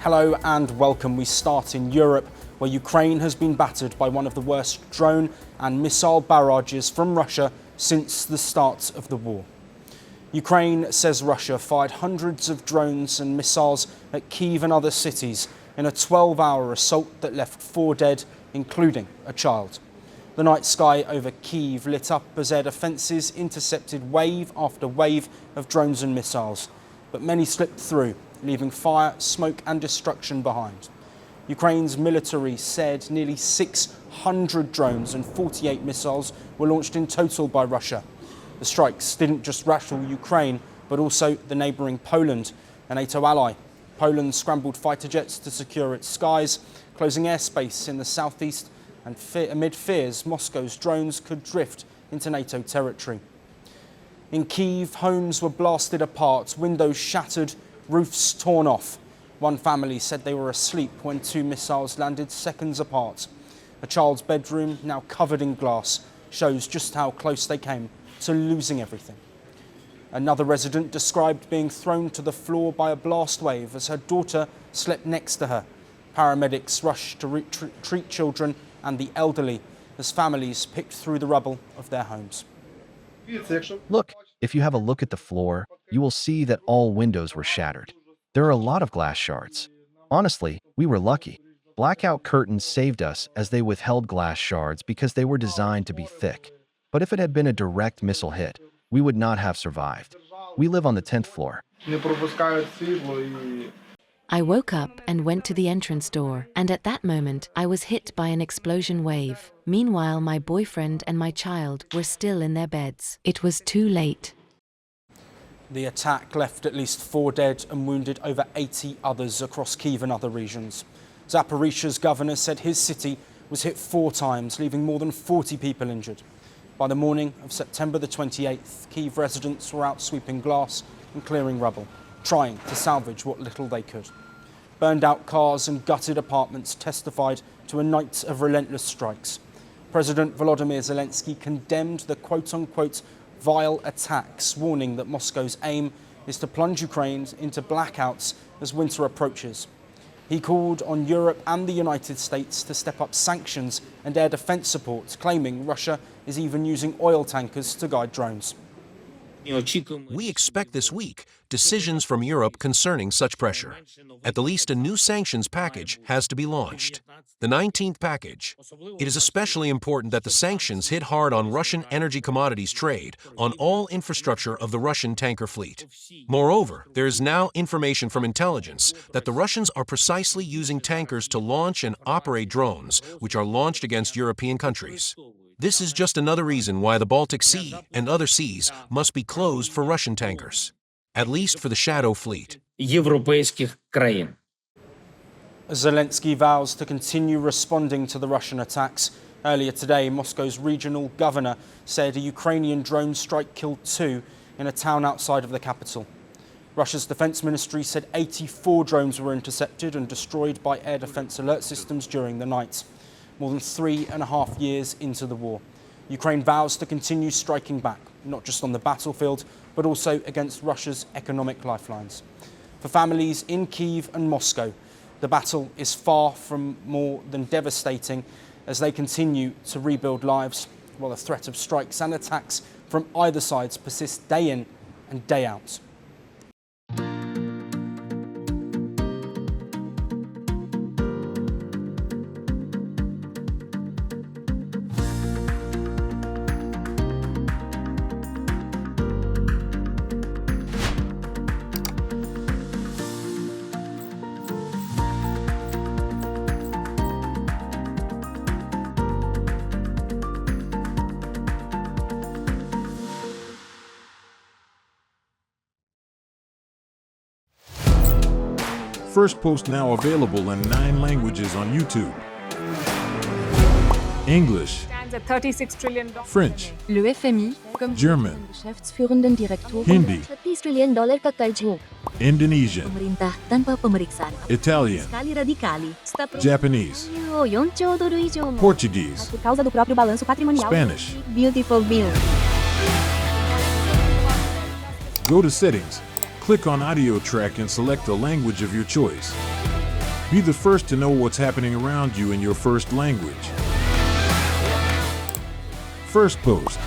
Hello and welcome. We start in Europe, where Ukraine has been battered by one of the worst drone and missile barrages from Russia since the start of the war. Ukraine says Russia fired hundreds of drones and missiles at Kyiv and other cities in a 12-hour assault that left 4 dead, including a child. The night sky over Kyiv lit up as air defences intercepted wave after wave of drones and missiles, but many slipped through, leaving fire, smoke and destruction behind. Ukraine's military said nearly 600 drones and 48 missiles were launched in total by Russia. The strikes didn't just rattle Ukraine, but also the neighbouring Poland, a NATO ally. Poland scrambled fighter jets to secure its skies, closing airspace in the southeast, and amid fears Moscow's drones could drift into NATO territory. In Kyiv, homes were blasted apart, windows shattered, roofs torn off. One family said they were asleep when 2 missiles landed seconds apart. A child's bedroom, now covered in glass, shows just how close they came to losing everything. Another resident described being thrown to the floor by a blast wave as her daughter slept next to her. Paramedics rushed to treat children and the elderly as families picked through the rubble of their homes. Look, if you have a look at the floor, you will see that all windows were shattered. There are a lot of glass shards. Honestly, we were lucky. Blackout curtains saved us as they withheld glass shards because they were designed to be thick. But if it had been a direct missile hit, we would not have survived. We live on the 10th floor. I woke up and went to the entrance door, and at that moment I was hit by an explosion wave. Meanwhile, my boyfriend and my child were still in their beds. It was too late. The attack left at least 4 dead and wounded over 80 others across Kyiv and other regions. Zaporizhia's governor said his city was hit 4 times, leaving more than 40 people injured. By the morning of September the 28th, Kyiv residents were out sweeping glass and clearing rubble, trying to salvage what little they could. Burned out cars and gutted apartments testified to a night of relentless strikes. President Volodymyr Zelensky condemned the quote-unquote vile attacks, warning that Moscow's aim is to plunge Ukraine into blackouts as winter approaches. He called on Europe and the United States to step up sanctions and air defense support, claiming Russia is even using oil tankers to guide drones. We expect this week decisions from Europe concerning such pressure. At the least, a new sanctions package has to be launched. The 19th package. It is especially important that the sanctions hit hard on Russian energy commodities trade, on all infrastructure of the Russian tanker fleet. Moreover, there is now information from intelligence that the Russians are precisely using tankers to launch and operate drones, which are launched against European countries. This is just another reason why the Baltic Sea and other seas must be closed for Russian tankers, at least for the shadow fleet. Zelensky vows to continue responding to the Russian attacks. Earlier today, Moscow's regional governor said a Ukrainian drone strike killed 2 in a town outside of the capital. Russia's defense ministry said 84 drones were intercepted and destroyed by air defense alert systems during the night. More than 3.5 years into the war, Ukraine vows to continue striking back, not just on the battlefield, but also against Russia's economic lifelines. For families in Kyiv and Moscow, the battle is far from more than devastating as they continue to rebuild lives, while the threat of strikes and attacks from either side persists day in and day out. Firstpost now available in 9 languages on YouTube. English, $36 trillion. French, Le FMI, comme German, Geschäftsführenden Direktor, Hindi, $30 trillion kakarjo. Indonesian, Pemerintah tanpa pemeriksaan. Italian, Sekali radikali. Japanese, 4 兆ドル以上も Portuguese, por causa do próprio balanço patrimonial. Spanish. Beautiful bill. Go to Settings, click on Audio Track and select the language of your choice. Be the first to know what's happening around you in your first language. Firstpost.